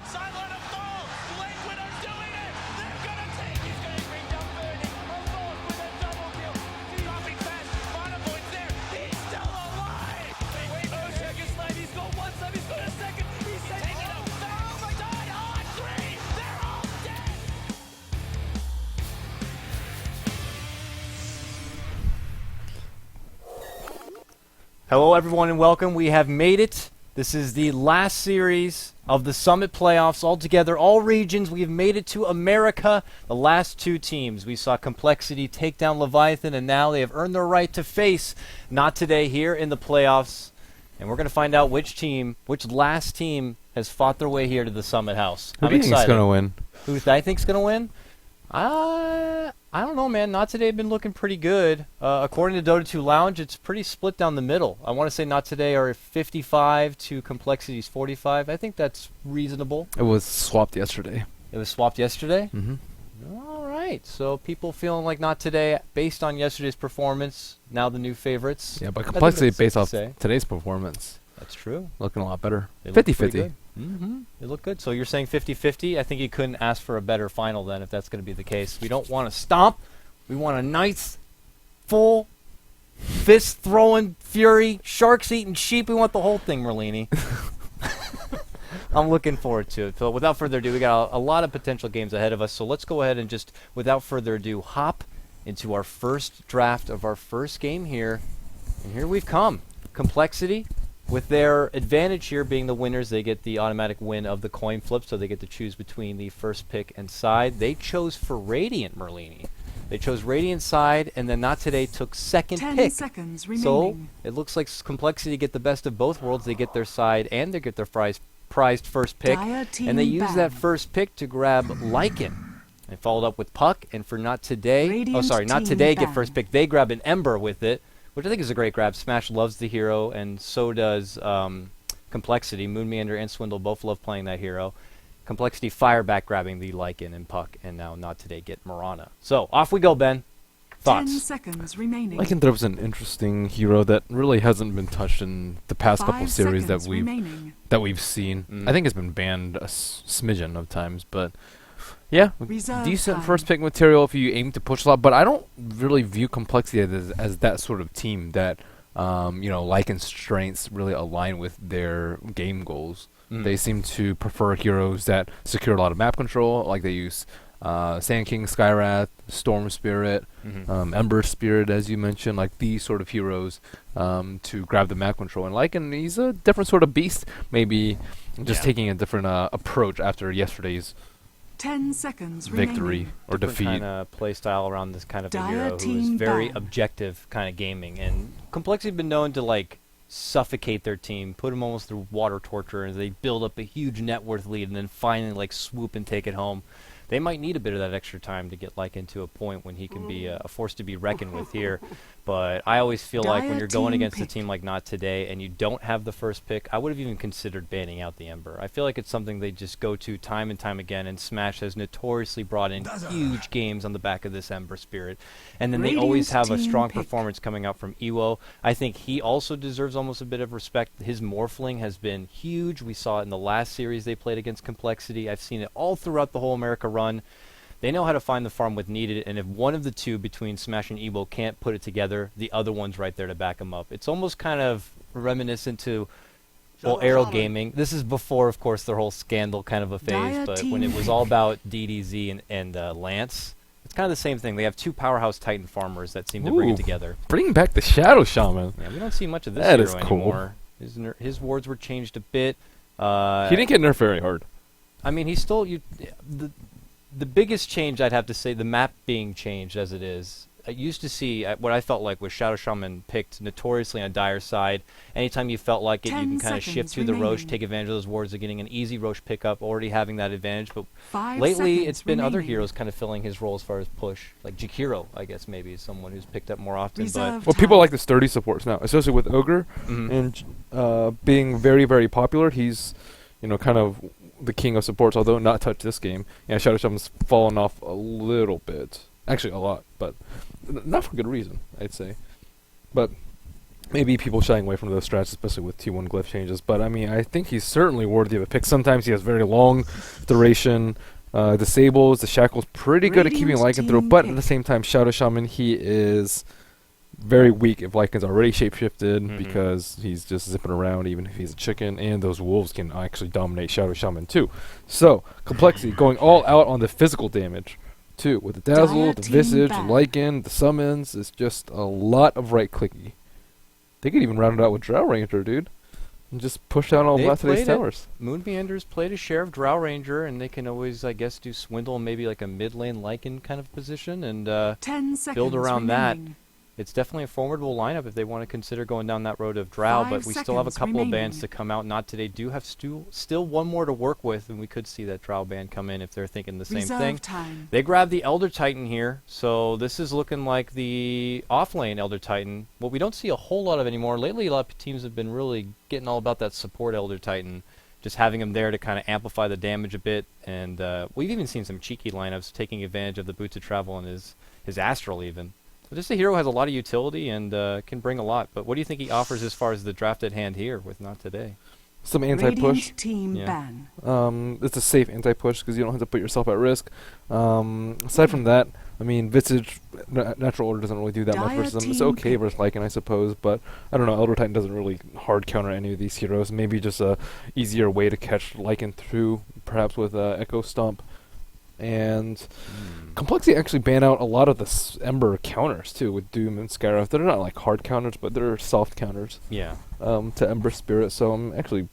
Sideline of goal. Lakewood are doing it. They're gonna take. He's gonna bring down Birdie. Alone with a double kill. Dropping fast. Monaboy's there. He's still alive. Wait, Oshak is slide. He's going one side. He's going a second. He's taking it. Oh my God! On three. They're all dead. Hello, everyone, and welcome. We have made it. This is the last series of the Summit playoffs. All together, all regions. We have made it to America. The last two teams. We saw Complexity take down Leviathan, and now they have earned their right to face Not Today here in the playoffs. And we're going to find out which last team has fought their way here to the Summit House. Who do you think's going to win? Who I think's going to win? I don't know, man. Not Today have been looking pretty good. According to Dota 2 Lounge, it's pretty split down the middle. I want to say Not Today are 55 to Complexity's 45. I think that's reasonable. It was swapped yesterday. It was swapped yesterday? Mm-hmm. All right. So people feeling like Not Today, based on yesterday's performance, now the new favorites. Yeah, but I think Complexity that's based safe off to say. today's performance. That's true. Looking a lot better. They look pretty 50-50. good. Mm-hmm. They look good. So you're saying 50-50? I think you couldn't ask for a better final then if that's going to be the case. We don't want to stomp. We want a nice, full, fist-throwing fury, sharks-eating sheep. We want the whole thing, Merlini. I'm looking forward to it. So without further ado, we got a lot of potential games ahead of us. So let's go ahead and just, without further ado, hop into our first draft of our first game here. And here we've come. Complexity. With their advantage here being the winners, they get the automatic win of the coin flip, so they get to choose between the first pick and side. They chose for Radiant, Merlini. They chose Radiant side, and then Not Today took second 10 pick. seconds remaining. So it looks like Complexity get the best of both worlds. They get their side, and they get their prized first pick. Dire team And they use ban. that first pick to grab Lycan. They followed up with Puck, and for Not Today, Radiant Not team Today get ban. first pick. They grab an Ember with it, which I think is a great grab. Smash loves the hero, and so does Complexity. Moon Meander and Swindle both love playing that hero. Complexity Fireback grabbing the Lycan and Puck, and now Not Today get Mirana. So, off we go, Ben. 10 Thoughts? seconds remaining. Lycanthrope's an interesting hero that really hasn't been touched in the past 5 couple series that seconds we've remaining. seen. Mm. I think it's been banned a smidgen of times, but yeah, Reserve decent time. first pick material if you aim to push a lot. But I don't really view Complexity as that sort of team that Lycan's strengths really align with their game goals. Mm. They seem to prefer heroes that secure a lot of map control, like they use Sand King, Skywrath, Storm Spirit, Mhm. Ember Spirit, as you mentioned, like these sort of heroes to grab the map control. And Lycan, he's a different sort of beast, maybe just Yeah. taking a different approach after yesterday's 10 seconds victory remaining. or Different defeat. kind of play style around this kind of a Dire hero who is team very ban. objective kind of gaming. And Complexity have been known to like suffocate their team, put them almost through water torture, and they build up a huge net worth lead and then finally like swoop and take it home. They might need a bit of that extra time to get Lycan to a point when he can be a force to be reckoned with here. But I always feel like when Dire you're going team against a pick. team like Not Today and you don't have the first pick, I would have even considered banning out the Ember. I feel like it's something they just go to time and time again, and Smash has notoriously brought in huge games on the back of this Ember Spirit. And then they always Radiant have a team strong pick. performance coming out from Ewo. I think he also deserves almost a bit of respect. His Morphling has been huge. We saw it in the last series they played against Complexity. I've seen it all throughout the whole America run. They know how to find the farm with needed, and if one of the two between Smash and Evo can't put it together, the other one's right there to back them up. It's almost kind of reminiscent to Arrow Gaming. This is before, of course, their whole scandal kind of a phase, Dire but when team it was all about DDZ and Lance, it's kind of the same thing. They have two powerhouse Titan farmers that seem to bring Ooh. it together. Bring back the Shadow Shaman. Yeah, we don't see much of this That hero is cool. anymore. His wards were changed a bit. He didn't get nerfed very hard. I mean, he's still the biggest change, I'd have to say, the map being changed as it is. I used to see what I felt like was Shadow Shaman picked notoriously on Dire side. Anytime you felt like it, you 10 can kind of shift seconds through the Roche, remaining. take advantage of those wards of getting an easy Roche pickup, already having that advantage. But 5 lately, seconds it's been other remaining. heroes kind of filling his role as far as push. Like Jakiro, I guess, maybe is someone who's picked up more often. Reserve Well, people time. like the sturdy supports now, especially with Ogre Mhm. and being very, very popular. He's, kind of the king of supports, although not touched this game. Yeah, Shadow Shaman's fallen off a little bit. Actually, a lot, but not for good reason, I'd say. But maybe people shying away from those strats, especially with T1 glyph changes. But I mean, I think he's certainly worthy of a pick. Sometimes he has very long duration. Disables, the Shackle's pretty good at keeping Radiant Lycan through, team but at pick. the same time, Shadow Shaman, he is very weak if Lycan's already shapeshifted because he's just zipping around even if he's a chicken, and those wolves can actually dominate Shadow Shaman too. So, Complexity going all out on the physical damage too, with the Dazzle, Dire the team Visage, back. Lycan, the summons. It's just a lot of right-clicky. They could even round it out with Drow Ranger, dude, and just push down all They of today's played it. towers. Moon Meanders played a share of Drow Ranger, and they can always, I guess, do Swindle in maybe like a mid lane Lycan kind of position, and 10 seconds build around that. remaining. it's definitely a formidable lineup if they want to consider going down that road of Drow, but 5 we still have a seconds couple of bands remaining. to come out. Not today. Do have still one more to work with, and we could see that Drow band come in if they're thinking the same Reserve thing. time. They grabbed the Elder Titan here, so this is looking like the off-lane Elder Titan. What we don't see a whole lot of anymore. Lately, a lot of teams have been really getting all about that support Elder Titan, just having him there to kind of amplify the damage a bit. And we've even seen some cheeky lineups taking advantage of the Boots of Travel and his Astral even. So just a hero has a lot of utility and can bring a lot. But what do you think he offers as far as the draft at hand here with Not Today? Some anti-push. Radiant team Yeah. ban. It's a safe anti-push because you don't have to put yourself at risk. Aside from that, I mean, Visage, Natural Order doesn't really do that much Dire versus them. It's team okay pick. versus Lycan, I suppose, but I don't know, Elder Titan doesn't really hard counter any of these heroes. Maybe just a easier way to catch Lycan through, perhaps with Echo Stomp. And Complexity actually ban out a lot of the Ember counters, too, with Doom and Scarif. They're not like hard counters, but they're soft counters Yeah. to Ember Spirit, so I'm actually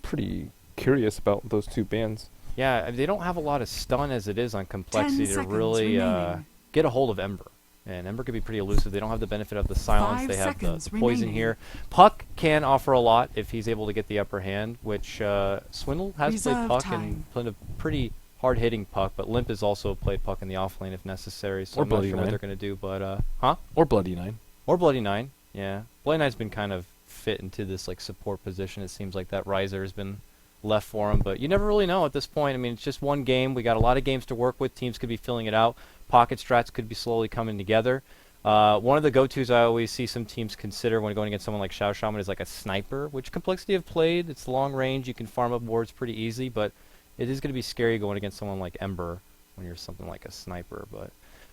pretty curious about those two bans. Yeah, they don't have a lot of stun as it is on 10 Complexity to seconds really remaining. get a hold of Ember. And Ember can be pretty elusive. They don't have the benefit of the silence. 5 They have the seconds poison remaining. here. Puck can offer a lot if he's able to get the upper hand, which Swindle has played Reserve Puck time. and played a pretty hard-hitting Puck, but Limp has also played Puck in the offlane if necessary, so Or I'm not Bloody sure what Nine. they're going to do. But, huh? Or Bloody Nine. Or Bloody Nine, yeah. Bloody Nine's been kind of fit into this like support position. It seems like that Riser has been left for him, but you never really know at this point. I mean, it's just one game. We got a lot of games to work with. Teams could be filling it out. Pocket strats could be slowly coming together. One of the go-tos I always see some teams consider when going against someone like Shadow Shaman is like a sniper, which Complexity have played. It's long range. You can farm up wards pretty easy, but it is going to be scary going against someone like Ember when you're something like a sniper. But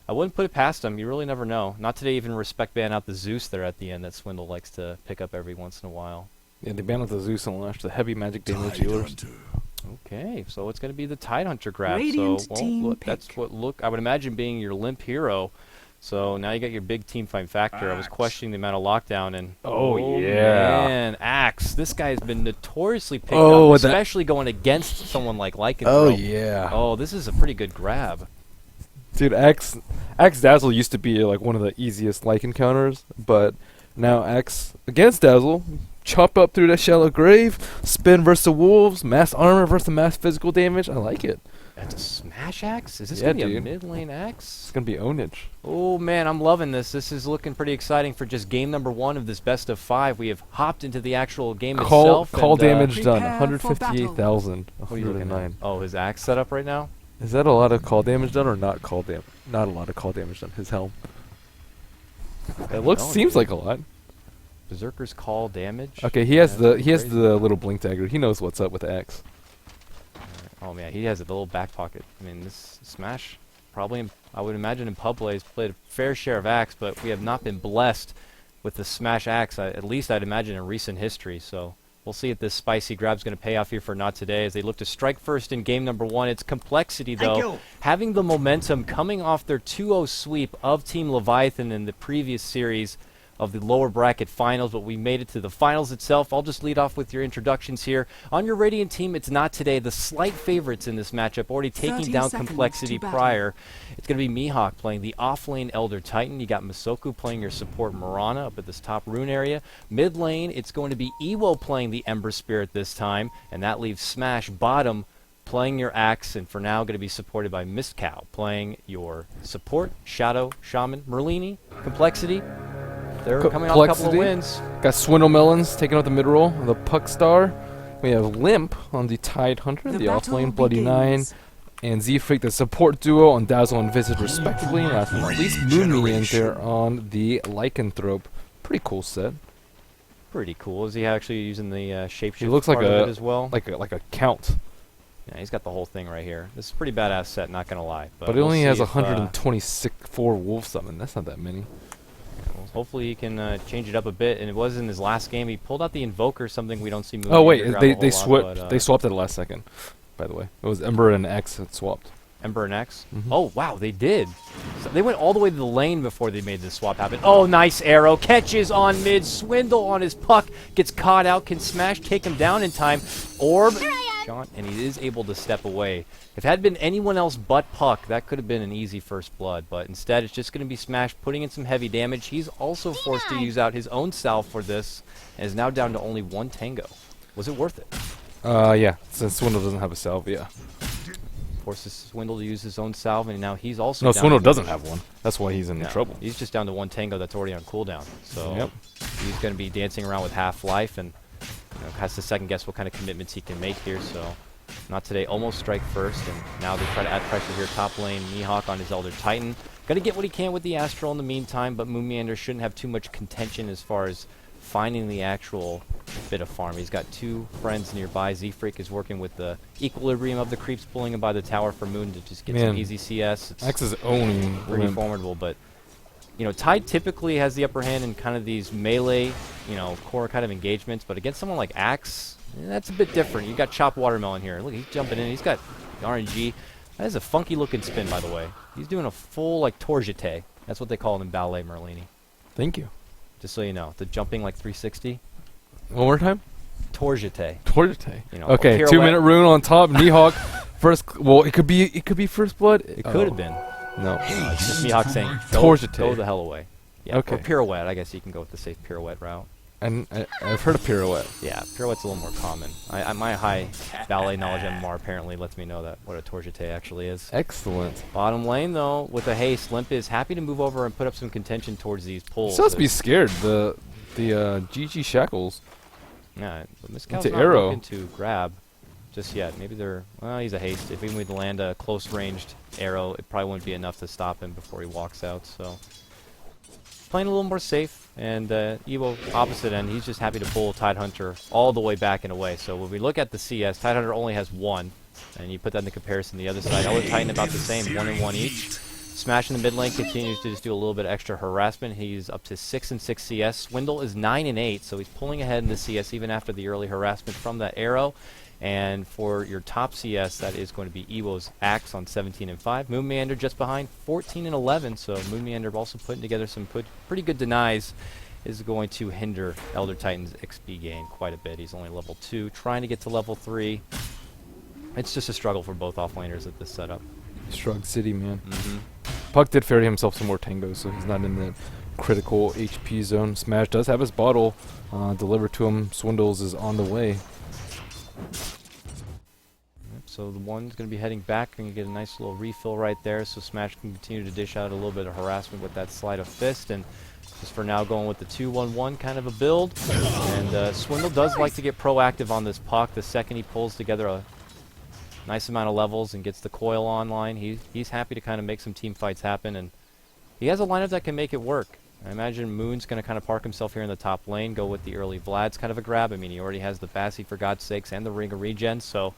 I wouldn't put it past them. You really never know. Not today even respect ban out the Zeus there at the end that Swindle likes to pick up every once in a while. Yeah, they banned out the Zeus and launched the heavy magic damage dealers. Okay, so it's going to be the Tidehunter grab. Radiant So, team look, that's pick. what I would imagine being your limp hero. So now you got your big team fight factor. I was questioning the amount of lockdown and Oh, yeah. man, Axe. This guy's been notoriously picked Oh, up, with that- especially going against someone like Lycanthrope. Oh, yeah. Oh, this is a pretty good grab. Dude, Axe Dazzle used to be like one of the easiest Lycan counters, but now Axe against Dazzle, chop up through that shallow grave, spin versus the wolves, mass armor versus mass physical damage. I like it. That's a smash axe? Is this Yeah, going to be a dude. mid lane axe? It's gonna be ownage. Oh man, I'm loving this. This is looking pretty exciting for just game number 1 of this best of 5. We have hopped into the actual game Call itself. call and, damage done. Prepare for 158,000. What are you looking at? 109. Oh, his axe setup right now? Is that a lot of call damage done or not call damage? Not a lot of call damage done. His helm. It looks know, seems dude. like a lot. Berserker's call damage. Okay, he has That's the crazy. little blink dagger. He knows what's up with Axe. Oh man, he has a little back pocket. I mean, this Smash probably, I would imagine in pub play, has played a fair share of axe, but we have not been blessed with the Smash axe. At least I'd imagine in recent history. So we'll see if this spicy grab's going to pay off here for Not Today as they look to strike first in game number 1. It's Complexity though, having the momentum coming off their 2-0 sweep of Team Leviathan in the previous series of the lower bracket finals, but we made it to the finals itself. I'll just lead off with your introductions here. On your Radiant team, it's Not Today, the slight favorites in this matchup, already 30 taking down seconds Complexity to battle. prior. It's going to be Mihawk playing the off-lane Elder Titan. You got Masoku playing your support Mirana up at this top rune area. Mid lane, it's going to be Ewo playing the Ember Spirit this time, and that leaves Smash bottom playing your Axe, and for now going to be supported by Mistcow playing your support Shadow Shaman. Merlini, Complexity, they're coming off a couple of Complexity. wins. Got Swindle Melons taking out the mid roll. The Puck Star. We have Limp on the Tide Hunter. The battle offlane Bloody Nine. begins. and Z-Freak, the support duo on Dazzle and Visage respectively. And last but not least, Moonme in there on the Lycanthrope. Pretty cool set. Pretty cool. Is he actually using the shapeshift He looks like part of a it as well? like a count, Yeah, he's got the whole thing right here. This is a pretty badass set, not gonna lie. but it we'll only see has if, 124 wolf summon. That's not that many. well, hopefully he can change it up a bit. And it was in his last game. He pulled out the Invoker, something we don't see. Oh wait, grab a they whole lot, swapped. but, They swapped at the last second. By the way, it was Ember and X that swapped. Ember and X. Mhm. Oh wow, they did. So they went all the way to the lane before they made this swap happen. Oh, nice arrow. Catches on mid. Swindle on his puck. Gets caught out. Can smash. Take him down in time. Orb. John, and he is able to step away. If it had been anyone else but Puck, that could have been an easy first blood. But instead, it's just going to be Smash putting in some heavy damage. He's also forced to use out his own salve for this, and is now down to only one Tango. Was it worth it? Yeah, since Swindle doesn't have a salve, yeah. Forces Swindle to use his own salve, and now he's also No, down Swindle to doesn't have one. That's why he's in No, trouble. He's just down to one Tango that's already on cooldown. So Yep. he's going to be dancing around with Half-Life and has to second guess what kind of commitments he can make here. So not today. Almost strike first, and now they try to add pressure here. Top lane, Mihawk on his Elder Titan. Going to get what he can with the Astral in the meantime, but Moonmeander shouldn't have too much contention as far as finding the actual bit of farm. He's got two friends nearby. Z-Freak is working with the equilibrium of the creeps, pulling him by the tower for Moon to just get some Man, easy CS. It's X is owning pretty Limp. formidable, but Tide typically has the upper hand in kind of these melee, core kind of engagements, but against someone like Axe, that's a bit different. You got Chop Watermelon here. Look, he's jumping in. He's got RNG. That is a funky looking spin, by the way. He's doing a full like Torjete. That's what they call it in Ballet Merlini. Thank you. Just so you know, the jumping like 360. One more time. Torjete. Torjete. a Okay, pirouette. 2-minute rune on top. Mihawk first. Well, it could be first blood. It could have been. No. It's just Mihawk saying, Torjete. go the hell away. Yeah, Okay. Or pirouette. I guess you can go with the safe pirouette route. And I've heard of pirouette. Yeah, pirouette's a little more common. My high ballet knowledge MMR apparently lets me know that what a Torjete actually is. Excellent. Bottom lane, though, with the haste, Limp is happy to move over and put up some contention towards these pulls. Still has to be scared. The GG Shackles. Yeah, but Mizcal's Into not arrow. looking to grab just yet. Maybe they're... Well, he's a haste. If even we land a close-ranged arrow, it probably wouldn't be enough to stop him before he walks out, so... Playing a little more safe, and Evo opposite end, he's just happy to pull Tidehunter all the way back and away. So when we look at the CS, Tidehunter only has one, and you put that in the comparison to the other side. Elder Titan about the same, 1 and 1 each. Smash in the mid lane continues to just do a little bit of extra harassment. He's up to 6 and 6 CS. Swindle is 9 and 8, so he's pulling ahead in the CS even after the early harassment from that arrow. And for your top CS, that is going to be Ewo's Axe on 17 and 5. Moonmeander just behind, 14 and 11. So Moonmeander also putting together some pretty good denies. Is going to hinder Elder Titan's XP gain quite a bit. He's only level 2, trying to get to level 3. It's just a struggle for both offlaners at this setup. Shrug City, man. Puck did ferry himself some more tangos, so he's not in the critical HP zone. Smash does have his bottle delivered to him. Swindles is on the way. So the one's going to be heading back and you get a nice little refill right there, so Smash can continue to dish out a little bit of harassment with that Sleight of Fist, and just for now going with the 2-1-1 kind of a build. And Swindle does like to get proactive on this puck. The second he pulls together a nice amount of levels and gets the coil online, he's happy to kind of make some team fights happen, and he has a lineup that can make it work. I imagine Moon's going to kind of park himself here in the top lane, go with the early Vlad's kind of a grab. I mean, he already has the Bassi for God's sakes and the Ring of Regen, so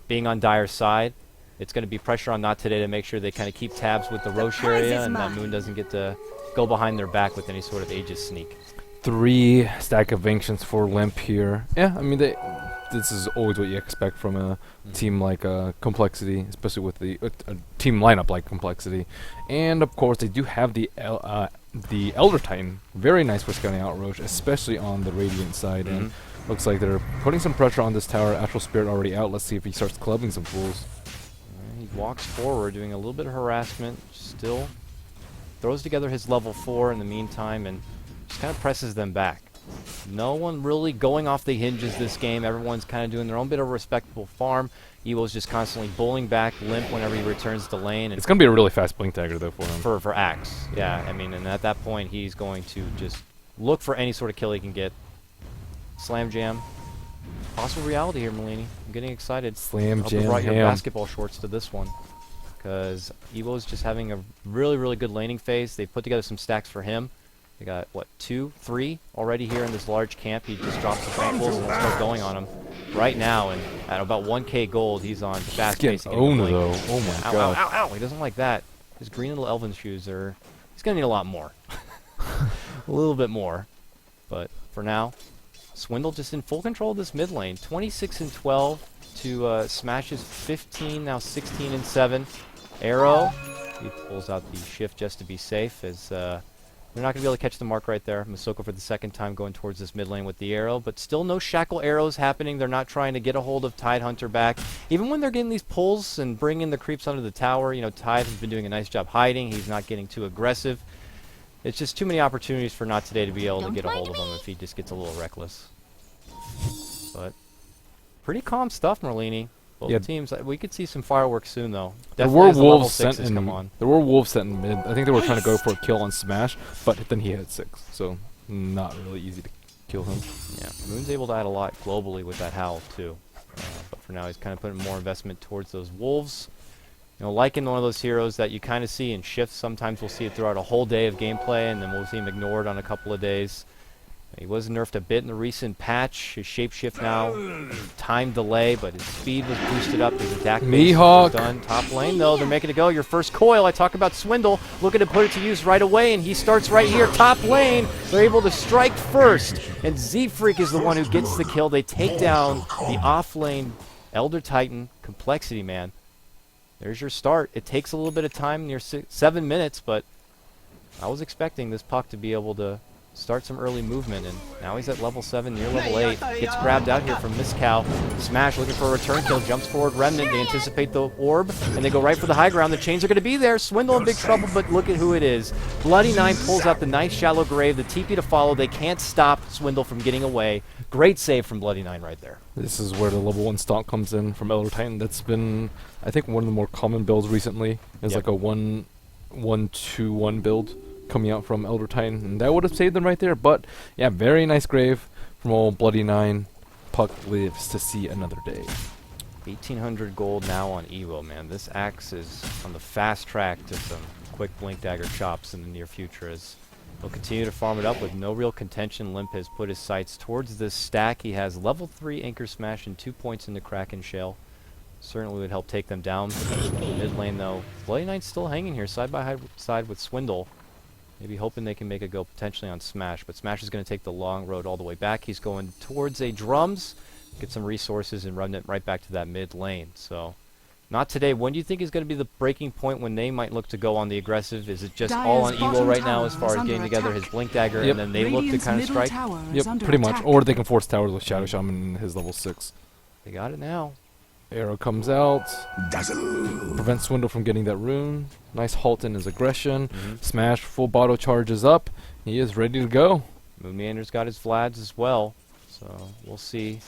being on Dire's side, it's going to be pressure on Not Today to make sure they kind of keep tabs with the Roche area, and that Moon doesn't get to go behind their back with any sort of Aegis sneak. 3 stack of Ancients for Limp here. Yeah, I mean, this is always what you expect from a team like Complexity, especially with a team lineup like Complexity. And of course, they do have the Elder Titan. Very nice for scouting out Roche, especially on the Radiant side. And looks like they're putting some pressure on this tower. Astral Spirit already out. Let's see if he starts clubbing some fools. He walks forward, doing a little bit of harassment. Still throws together his level 4 in the meantime, and just kind of presses them back. No one really going off the hinges this game. Everyone's kind of doing their own bit of a respectable farm. Evo's just constantly bullying back Limp whenever he returns to lane. And It's going to be a really fast Blink Dagger, though, for him. for Axe, yeah. I mean, and at that point, he's going to just look for any sort of kill he can get. Slam Jam. possible reality here, Malini. I'm getting excited. Slam I hope you jam brought your ham. basketball shorts to this one, because Evo's just having a really, really good laning phase. They've put together some stacks for him. They got, what, 2, 3 already here in this large camp. He just drops the pulls and they'll start going on him right now. And at about 1k gold, he's on fast Getting pacing. owned, though. Oh my Ow, god. ow, ow, ow. He doesn't like that. His green little elven shoes are... He's going to need a lot more. A little bit more. But for now, Swindle just in full control of this mid lane. 26 and 12 to Smash's 15, now 16 and 7. Arrow, he pulls out the shift just to be safe, as they're not going to be able to catch the mark right there. Masoko for the second time going towards this mid lane with the arrow, but still no shackle arrows happening. They're not trying to get a hold of Tidehunter back. Even when they're getting these pulls and bringing the creeps under the tower, you know, Tide has been doing a nice job hiding. He's not getting too aggressive. It's just too many opportunities for Not Today to be able to get a hold of him if he just gets a little reckless. But pretty calm stuff, Merlini. Both Yeah. teams. We could see some fireworks soon, though. There Definitely were as the level wolves sent 6s in. come on. There were wolves sent in mid. I think they were trying to go for a kill on Smash, but then he had 6, so not really easy to kill him. Yeah, Moon's able to add a lot globally with that howl too. But for now, he's kind of putting more investment towards those wolves. You know, Lycan, one of those heroes that you kind of see in shifts. Sometimes we'll see it throughout a whole day of gameplay, and then we'll see him ignored on a couple of days. He was nerfed a bit in the recent patch. His shapeshift now, time delay, but his speed was boosted up. His attack base was Mihawk. done. Top lane, though, they're making it go. Your first coil, I talk about Swindle, looking to put it to use right away, and he starts right here, top lane. They're able to strike first, and Z-Freak is the one who gets the kill. They take down the off-lane Elder Titan, Complexity Man. There's your start. It takes a little bit of time, near 7 minutes, but I was expecting this puck to be able to start some early movement, and now he's at level 7, near level 8. Gets grabbed out here from Mizcal. Smash looking for a return kill, jumps forward Remnant. They anticipate the orb, and they go right for the high ground. The chains are going to be there. Swindle in big trouble, but look at who it is. Bloody Nine pulls out the nice shallow grave, the TP to follow. They can't stop Swindle from getting away. Great save from Bloody Nine right there. This is where the level 1 stomp comes in from Elder Titan. That's been, I think, one of the more common builds recently. It's Yep. like a 1-1-2-1 build coming out from Elder Titan, and that would have saved them right there. But yeah, very nice grave from old Bloody Nine. Puck lives to see another day. 1,800 gold now on Evo, man. This axe is on the fast track to some quick blink dagger chops in the near future, as he'll continue to farm it up with no real contention. Limp has put his sights towards this stack. He has level 3 Anchor Smash and 2 points in the Kraken Shell. Certainly would help take them down. Mid lane, though, Bloody Nine's still hanging here side by side with Swindle. Maybe hoping they can make a go potentially on Smash, but Smash is going to take the long road all the way back. He's going towards a Drums, get some resources, and run it right back to that mid lane. So, Not Today. When do you think is going to be the breaking point when they might look to go on the aggressive? Is it just all on Dyer's Evo bottom right now tower as far is as getting under together attack. his Blink Dagger, Yep. and then they look to Radiant's kind of middle strike? tower is Yep, under pretty much. attack. Or they can force towers with Shadow Shaman in his level 6. They got it now. Arrow comes out. Prevents Swindle from getting that rune. Nice halt in his aggression. Smash full bottle charges up. He is ready to go. Moon Meander's got his Vlads as well, so we'll see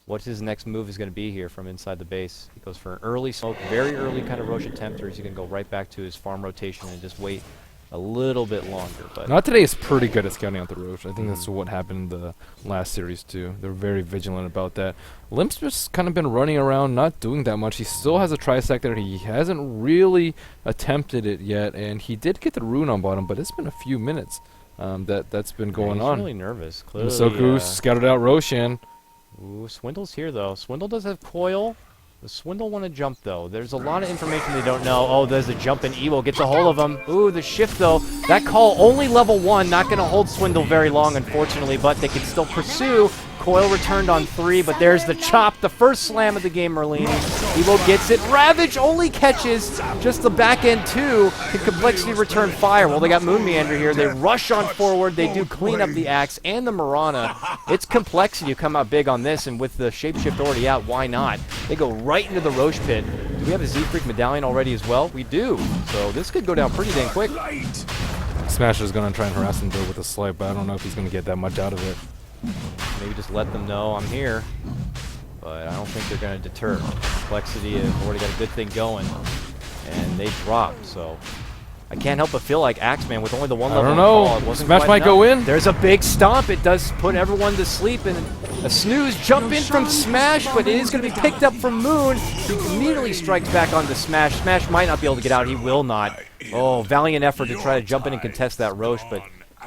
what his next move is going to be here from inside the base. He goes for an early smoke, very early kind of Roche attempt, or is he going to go right back to his farm rotation and just wait a little bit longer? But Not Today is pretty good at scouting out the Roche. I think that's what happened in the last series too. They're very vigilant about that. Limp's just kind of been running around, not doing that much. He still has a tri-stack there. He hasn't really attempted it yet, and he did get the rune on bottom, but it's been a few minutes that's been going he's on. really nervous. Clearly, Masoku scouted out Roshan. Ooh, Swindle's here, though. Swindle does have Coil. Does Swindle want to jump, though? There's a lot of information they don't know. Oh, there's a jump, and Evo gets a hold of him. Ooh, the shift, though. That call, only level 1. Not going to hold Swindle very long, unfortunately, but they can still pursue. Coil returned on 3, but there's the chop. The first slam of the game, Merlini. Evo gets it. Ravage only catches just the back end, too. Can Complexity return fire? Well, they got Moon Meander here. They rush on forward. They do clean up the axe and the Mirana. It's Complexity who come out big on this, and with the shapeshift already out, why not? They go right into the Roche pit. Do we have a Z-Freak medallion already as well? We do. So this could go down pretty dang quick. Smasher's going to try and harass him though with a slipe, but I don't know if he's going to get that much out of it. Maybe just let them know I'm here. But I don't think they're going to deter. Complexity have already got a good thing going. And they drop, so I can't help but feel like Axeman with only the one I level don't know. call, it wasn't Smash quite might enough. go in. There's a big stomp. It does put everyone to sleep, and A snooze jump in from Smash, but it is going to be picked up from Moon. He immediately strikes back onto Smash. Smash might not be able to get out. He will not. Oh, valiant effort to try to jump in and contest that Roche, but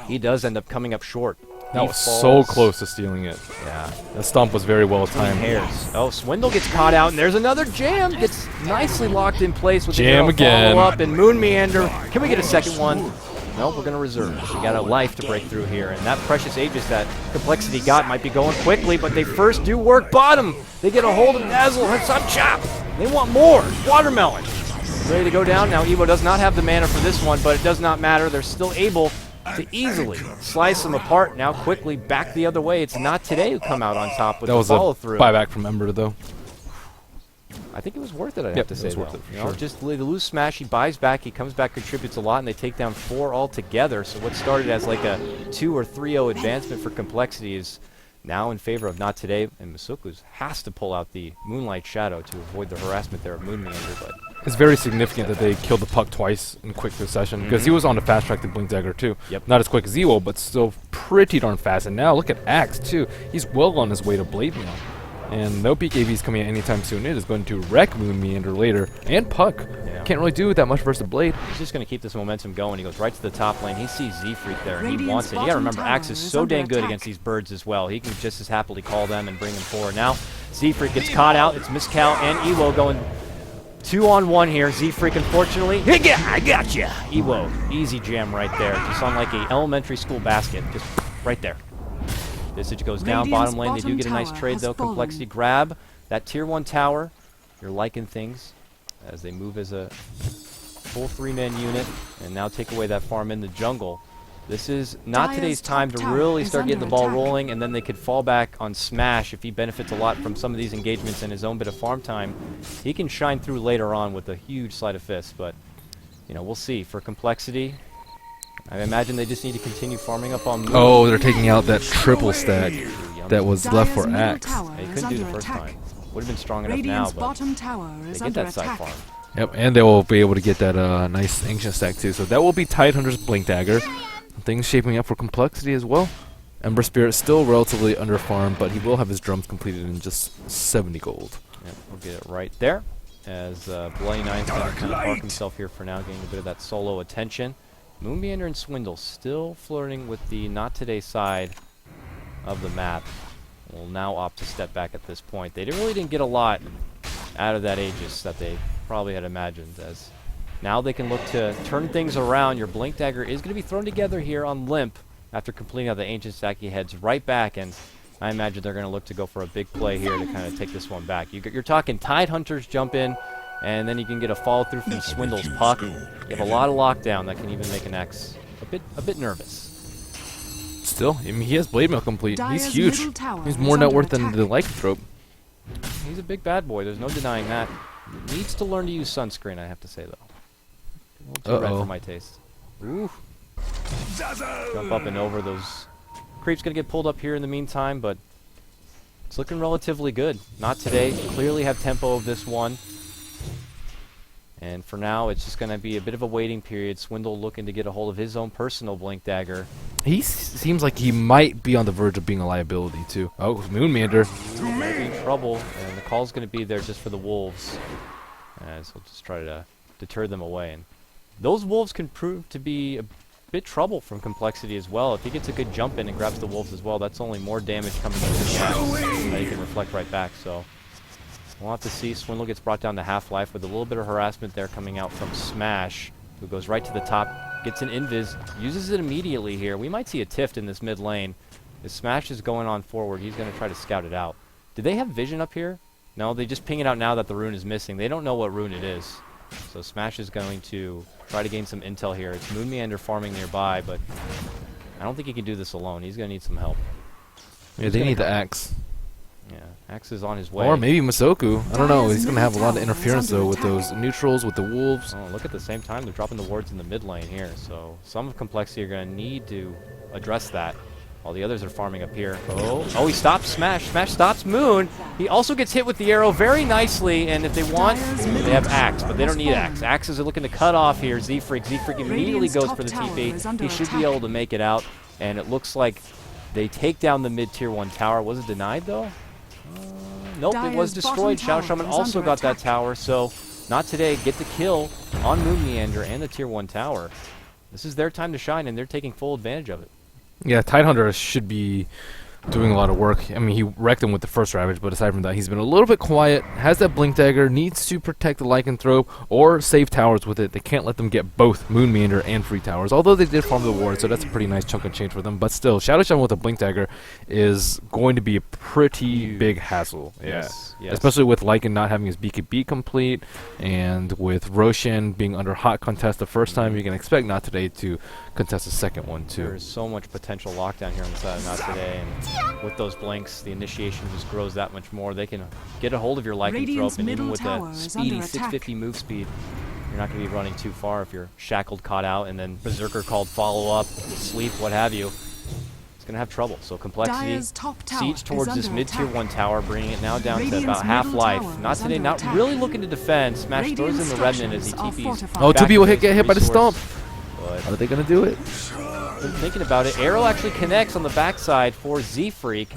he does end up coming up short. That He was so falls. close to stealing it. Yeah. The stomp was very well timed. Hairs. Oh, Swindle gets caught out, and there's another jam. Gets nicely locked in place with Jam the again. follow-up and Moon Meander. Can we get a second one? No, we're going to reserve. We got a life to break through here, and that precious Aegis that Complexity got might be going quickly, but they first do work bottom. They get a hold of Dazzle and some chop. They want more. Watermelon. Ready to go down. Now Evo does not have the mana for this one, but it does not matter. They're still able to easily slice them apart. Now quickly back the other way. It's Not Today who come out on top with That the was a follow-through. buyback from Ember, though. I think it was worth it, I'd Yep, have to it say, was worth though. it, for You know, sure. just they lose Smash, he buys back, he comes back, contributes a lot, and they take down 4 altogether. So what started as like a 2 or 3-0 advancement for Complexity is now in favor of Not Today, and Masuku's has to pull out the Moonlight Shadow to avoid the harassment there of Moon Meander, but It's very significant that they killed the puck twice in quick succession, because he was on a fast track to Blink Dagger too. Yep. Not as quick as Ewo, but still pretty darn fast. And now look at Axe too. He's well on his way to Blade Mail. And no PKVs coming in anytime soon. It is going to wreck Moon Meander later. And Puck. Yeah. Can't really do that much versus Blade. he's just going to keep this momentum going. He goes right to the top lane. He sees Z-Freak there, and he Radiant's wants it. You got to bottom remember, tower Axe is is so under dang good attack. against these birds as well. He can just as happily call them and bring them forward. Now, Z-Freak gets caught out. It's Miscal and Ewo going 2-on-1 here. Z-Freak, unfortunately. I got ya. Ewo, easy jam right there. Just on like a elementary school basket. Just right there. Visage goes down, Radiant's bottom lane. They do bottom get a nice tower trade has though. fallen. Complexity grab that tier 1 tower. You're liking things as they move as a full 3-man unit and now take away that farm in the jungle. This is not Dire's today's time top to tower really is start getting the under ball attack. rolling, and then they could fall back on Smash if he benefits a lot from some of these engagements and his own bit of farm time. He can shine through later on with a huge sleight of fist, but you know, we'll see. For Complexity, I imagine they just need to continue farming up on Moon. Oh, they're taking out that triple stack Yummy. that was left for Dire's middle Axe. tower They is couldn't do the under first attack. time. Would have been strong enough Radiant's now, but bottom tower they is get under that side attack. farm. Yep, and they will be able to get that nice Ancient stack too. So that will be Tidehunter's Blink Dagger. Things shaping up for Complexity as well. Ember Spirit still relatively under farm, but he will have his drums completed in just 70 gold. Yep, we'll get it right there. As Bloody Nine's going to kind of park himself here for now, getting a bit of that solo attention. Moonmeander and Swindle still flirting with the Not Today side of the map. Will now opt to step back at this point. They really didn't get a lot out of that Aegis that they probably had imagined, as now they can look to turn things around. Your Blink Dagger is going to be thrown together here on Limp after completing out the Ancient Stack. He heads right back, and I imagine they're going to look to go for a big play here to kind of take this one back. You're talking Tidehunters jump in, and then you can get a follow through from Swindle's Puck. You have a lot of lockdown that can even make an X a bit nervous. Still, I mean, he has Blade Mail complete. Dire's He's huge. middle tower He's is more net under worth than attack. the Lycanthrope. He's a big bad boy. There's no denying that. Needs to learn to use sunscreen, I have to say, though. A little too red Uh-oh. for my taste. Ooh. Jump up and over. Those creeps going to get pulled up here in the meantime, but it's looking relatively good. Not today. Clearly have tempo of this one. And for now, it's just going to be a bit of a waiting period. Swindle looking to get a hold of his own personal Blink Dagger. He seems like he might be on the verge of being a liability too. Oh, Moonmeander. Might be in trouble, and the call's going to be there just for the Wolves. As we'll just try to deter them away. And those Wolves can prove to be a bit trouble from Complexity as well. If he gets a good jump in and grabs the Wolves as well, that's only more damage coming into the axe that he can reflect right back. So we'll have to see. Swindle gets brought down to half-life with a little bit of harassment there coming out from Smash, who goes right to the top, gets an invis, uses it immediately here. We might see a Tift in this mid lane. As Smash is going on forward, he's going to try to scout it out. Do they have vision up here? No, they just ping it out now that the rune is missing. They don't know what rune it is. So Smash is going to try to gain some intel here. It's Moonmeander farming nearby, but I don't think he can do this alone. He's going to need some help. Yeah, they need the axe. Yeah, Axe is on his way. Or maybe Masoku. I don't know. Dire's He's going to have a lot of middle tower is interference under though with attack. those neutrals, with the wolves. Oh, look at the same time. They're dropping the wards in the mid lane here. So some of Complexity are going to need to address that. While the others are farming up here. Oh, he stops Smash. Smash stops Moon. He also gets hit with the arrow very nicely. And if they want, they have Axe, but they don't need Axe. Axes are looking to cut off here. Z-Freak. Z-Freak immediately Radiant's goes top for the tower TP. is under He should be attack. able to make it out. And it looks like They take down the mid-tier 1 tower. Was it denied, though? Nope, it was Dire's bottom destroyed. Shadow tower Shaman is also under got that attack. tower, so not today. Get the kill on Moon Meander and the tier 1 tower. This is their time to shine, and they're taking full advantage of it. Yeah, Tidehunter should be doing a lot of work. I mean, he wrecked him with the first Ravage, but aside from that, he's been a little bit quiet, has that Blink Dagger, needs to protect the Lycanthrope or save towers with it. They can't let them get both Moon Meander and free towers, although they did farm the ward, so that's a pretty nice chunk of change for them. But still, Shadow Shaman with a Blink Dagger is going to be a pretty Huge. big hassle. Yes, yes. Especially with Lycan not having his BKB complete, and with Roshan being under hot contest the first time, you can expect Not Today to contest the second one too. There's so much potential lockdown here on the side of Not Today, and with those blinks, the initiation just grows that much more. They can get a hold of your Radiant's Lycanthrope, and even middle with tower the is speedy under attack. 650 move speed, you're not going to be running too far if you're shackled, caught out, and then Berserker called follow-up, sleep, what have you. It's going to have trouble. So Complexity, Dire's top tower siege is towards this under mid-tier attack. 1 tower, bringing it now down to Radiant's about half middle life. tower Not is Today, under not attack. really looking to defend. Smash Radiant throws in the Remnant as he structures are TPs. fortified. Oh, back 2B will into get his hit by the resource. stomp. But Are they gonna do it? been thinking about it. Arrow actually connects on the backside for Z-Freak,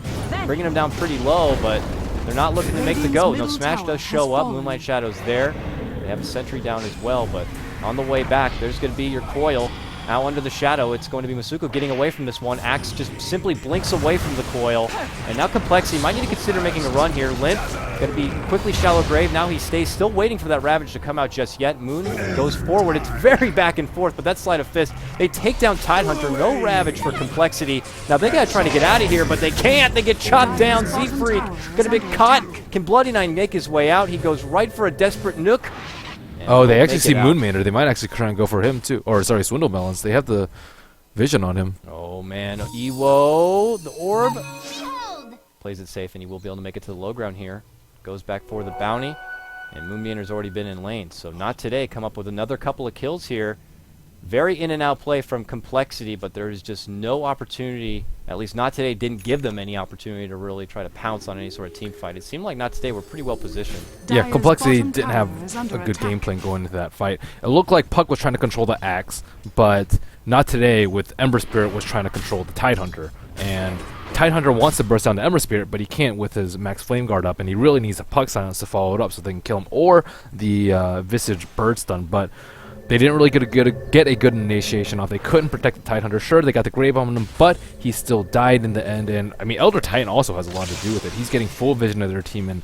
bringing him down pretty low, but they're not looking to make the Radiant's go. No, middle Smash tower does has show up. fallen. Moonlight Shadow's there. They have a sentry down as well, but on the way back, there's going to be your coil. Now under the shadow, it's going to be Masuko getting away from this one. Axe just simply blinks away from the coil. And now Complexity might need to consider making a run here. Limp going to be quickly Shallow Grave. Now he stays still waiting for that Ravage to come out just yet. Moon goes forward. It's very back and forth, but that Sleight of Fist. They take down Tidehunter. No Ravage for Complexity. Now they got to try to get out of here, but they can't. They get chopped down. Z-Freak going to be caught. Can Bloody Nine make his way out? He goes right for a desperate nuke. And Oh, they won't actually make see it out. Moon Mander. They might actually try and go for him too. Or sorry, Swindle Balance. They have the vision on him. Oh man, Ewo, the orb, plays it safe, and he will be able to make it to the low ground here. Goes back for the bounty, and Moonbeaner's already been in lane, so Not Today come up with another couple of kills here. Very in and out play from Complexity, but there is just no opportunity, at least Not Today didn't give them any opportunity to really try to pounce on any sort of team fight. It seemed like Not Today were pretty well positioned. Yeah, Dire's Complexity bottom didn't tower have is under a good attack. game plan going into that fight. It looked like Puck was trying to control the axe, but Not Today with Ember Spirit was trying to control the Tidehunter. And Tidehunter wants to burst down the Ember Spirit, but he can't with his Max Flame Guard up, and he really needs a Puck Silence to follow it up so they can kill him, or the Visage Bird Stun, but they didn't really get a good initiation off. They couldn't protect the Tidehunter. Sure, they got the Grave on him, but he still died in the end. And I mean, Elder Titan also has a lot to do with it. He's getting full vision of their team and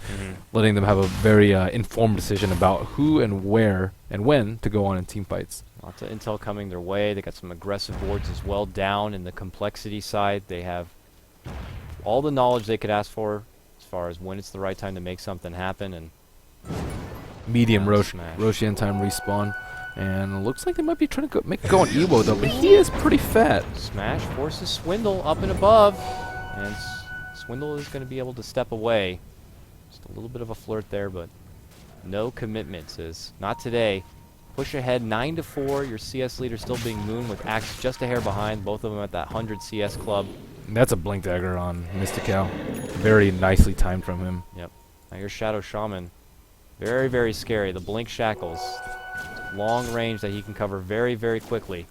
letting them have a very informed decision about who and where and when to go on in team fights. Lots of intel coming their way. They got some aggressive boards as well down in the Complexity side. They have all the knowledge they could ask for as far as when it's the right time to make something happen. And Medium Yeah, Rosh smash. Roshan time respawn. And it looks like they might be trying to make it go on Evo though, but he is pretty fat. Smash forces Swindle up and above, and Swindle is going to be able to step away. Just a little bit of a flirt there, but no commitments. Is Not Today. Push ahead 9-4. Your CS leader still being Moon with Axe just a hair behind. Both of them at that 100 CS club. That's a Blink Dagger on Mystical. Very nicely timed from him. Yep. Now your Shadow Shaman. Very, very scary. The Blink Shackles. Long range that he can cover very, very quickly.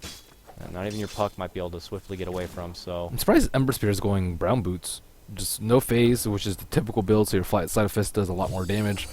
And not even your Puck might be able to swiftly get away from, so... I'm surprised Ember Spear is going Brown Boots. Just no phase, which is the typical build, so your Sleight of Fist does a lot more damage.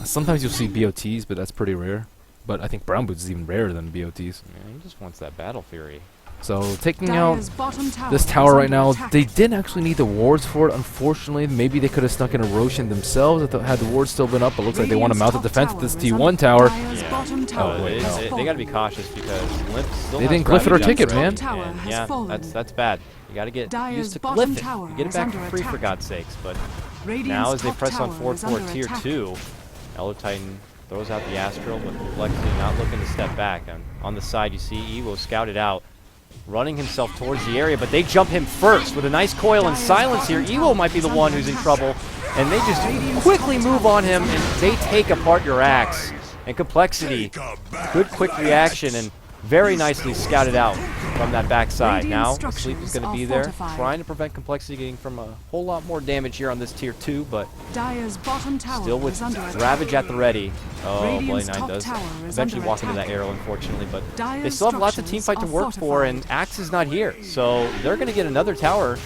Sometimes you'll see BOTs, but that's pretty rare. But I think Brown Boots is even rarer than BOTs. Yeah, he just wants that Battle Fury. So taking out Dire's bottom tower this is tower right under now, attack. they didn't actually need the wards for it, unfortunately. Maybe they could have snuck in a Roshan themselves if had the wards still been up, but looks like they want to Radiant's mount the top defense with this tower is T1 tower. Dire's Yeah. bottom tower wait, has no. They fallen. got to be cautious because Limp still They has didn't glyph it or Ravage ticket, up man. front, Tower and has yeah, fallen. that's bad. You got to get Dire's used to bottom glyph it. tower You get it is back under for free, for attack. God's sakes. But Radiant's now as they top press on tower is 4-4 under tier attack. 2, Elder Titan throws out the Astral, but Complexity not looking to step back. And on the side, you see Evo scouted out, running himself towards the area, but they jump him first with a nice coil and Dire's silence here. bottom Evo tower might be the is one under who's in attack. trouble, and they just Radiant's quickly top move tower on him, is and under they attack. take apart your axe. And Complexity, good quick reaction, and Very nicely scouted out from that backside. Radiant Now, structures Sleep is going to are be there, fortified. trying to prevent Complexity getting from a whole lot more damage here on this tier 2, but Dire's bottom tower still with is under attack. Ravage at the ready. Oh, Bloody Radiant's Nine top does tower is eventually under walk into that attack. arrow, unfortunately, but they Dire's still have lots of team structures fight to are work for, and Axe is not here. So they're going to get another tower.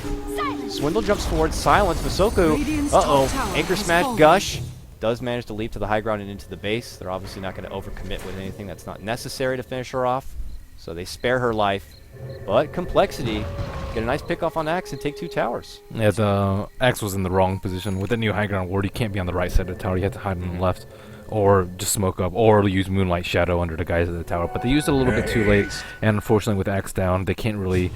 Swindle jumps forward, silence. Masoku, Radiant's top tower Anchor has Smash, fallen. Gush. Does manage to leap to the high ground and into the base. They're obviously not going to overcommit with anything that's not necessary to finish her off. So they spare her life. But Complexity get a nice pick off on Axe and take 2 towers. Yeah, the Axe was in the wrong position. With the new high ground ward, you can't be on the right side of the tower. You have to hide on the left. Or just smoke up. Or use Moonlight Shadow under the guys of the tower. But they used it a little bit too late. And unfortunately, with Axe down, they can't really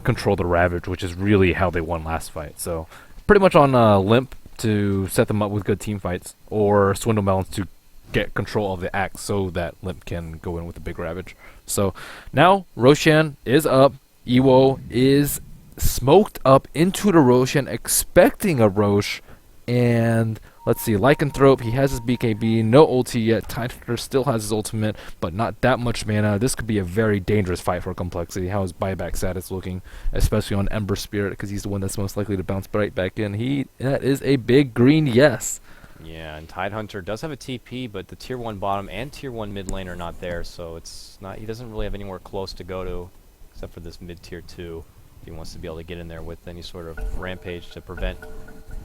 control the Ravage, which is really how they won last fight. So pretty much on Limp to set them up with good team fights. Or Swindle Melons to get control of the Axe so that Limp can go in with a big Ravage. So now Roshan is up. Ewo is smoked up into the Roshan, expecting a Rosh. And let's see, Lycanthrope, he has his BKB, no ulti yet. Tidehunter still has his ultimate, but not that much mana. This could be a very dangerous fight for Complexity. How his buyback status looking, especially on Ember Spirit, because he's the one that's most likely to bounce right back in. That is a big green yes. Yeah, and Tidehunter does have a TP, but the tier 1 bottom and tier 1 mid lane are not there, so it's not. He doesn't really have anywhere close to go to, except for this mid tier 2. If he wants to be able to get in there with any sort of rampage to prevent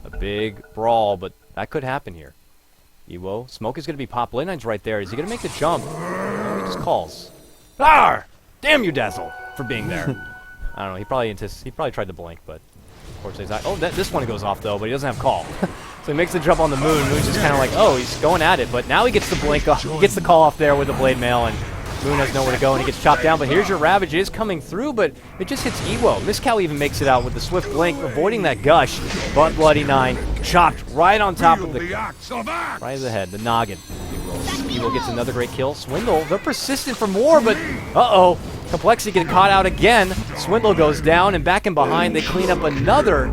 a big brawl, but that could happen here. Ewo, Smoke is going to be popped. Lane 9's right there. Is he going to make the jump? No, he just calls. Arr! Damn you, Dazzle, for being there. I don't know. He probably tried to blink, but unfortunately he's not. Oh, this one goes off though, but he doesn't have call. So he makes the jump on the Moon. Moon's just kind of like, oh, he's going at it, but now he gets the blink off. He gets the call off there with the Blade Mail, and Moon has nowhere to go, and he gets chopped down. But here's your Ravage. It is coming through, but it just hits Ewo. Miscow even makes it out with the swift blink, avoiding that Gush. But Bloody Nine chopped right on top of the right of the head, the noggin. Ewo gets another great kill. Swindle, they're persistent for more, but uh-oh. Complexity getting caught out again. Swindle goes down, and back in behind, they clean up another.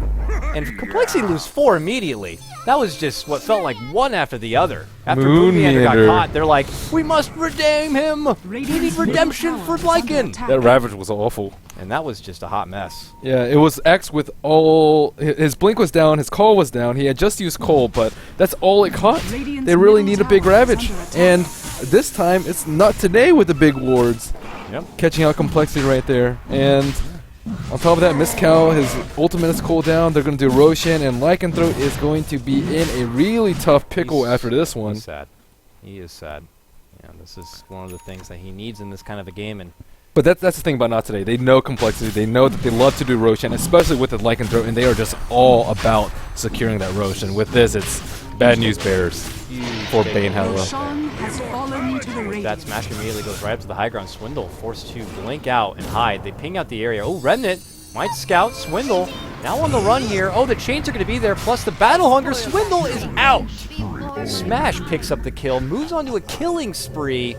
And Complexity lose 4 immediately. That was just what felt like one after the other. After Moonmeander got caught, they're like, we must redeem him! We need redemption for Lycan! That Ravage was awful. And that was just a hot mess. Yeah, it was X with all... His blink was down, his call was down. He had just used coal, but that's all it caught. They really need a big Ravage. And this time, it's not today with the big wards. Yep. Catching out Complexity right there. And on top of that, Miscow, his ultimate is cooled down. They're going to do Roshan, and Lycanthrope is going to be in a really tough pickle after this one. He's sad. He is sad. Yeah, this is one of the things that he needs in this kind of a game. And But that's the thing about Not Today. They know Complexity. They know that they love to do Roshan, especially with the Lycanthrope, and they are just all about securing that Roshan. With this, it's bad news bears for Bane Hello. Roshan has fallen to the that Radiant. smash immediately goes right up to the high ground. Swindle forced to blink out and hide. They ping out the area. Oh, Remnant might scout. Swindle now on the run here. Oh, the chains are going to be there. Plus the Battle Hunger. Swindle is out. Smash picks up the kill. Moves on to a killing spree.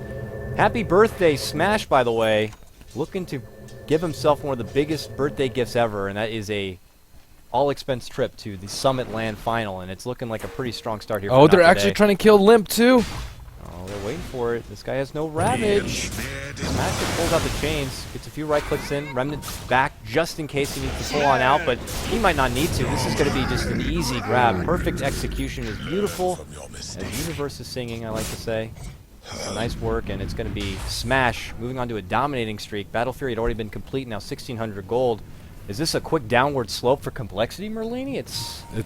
Happy birthday, Smash, by the way. Looking to give himself one of the biggest birthday gifts ever, and that is a all-expense trip to the Summit Land Final, and it's looking like a pretty strong start here. Oh, for they're Not actually Today. trying to kill Limp, too. Oh, they're waiting for it. This guy has no Ravage. Smash just pulls out the chains, gets a few right clicks in. Remnant back just in case he needs to pull on out, but he might not need to. This is going to be just an easy grab. Perfect execution is beautiful. As Universe is singing, I like to say. So nice work, and it's going to be Smash moving on to a dominating streak. Battle Fury had already been complete, now 1,600 gold. Is this a quick downward slope for Complexity, Merlini?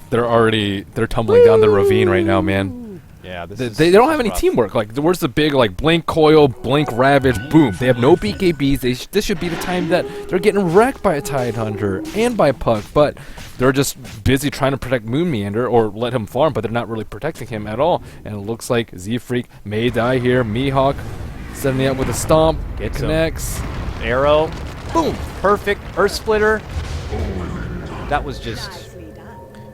They're tumbling down the ravine right now, man. Yeah, this They is don't have any rough. teamwork. Like, where's the big, like, blink coil, blink ravage, boom. They have no BKBs. This should be the time that they're getting wrecked by a Tidehunter and by Puck, but they're just busy trying to protect Moonmeander or let him farm, but they're not really protecting him at all. And it looks like Z-Freak may die here. Mihawk setting it up with a stomp. Gets him. Connects. Arrow. Boom. Perfect. Earth Splitter. That was just...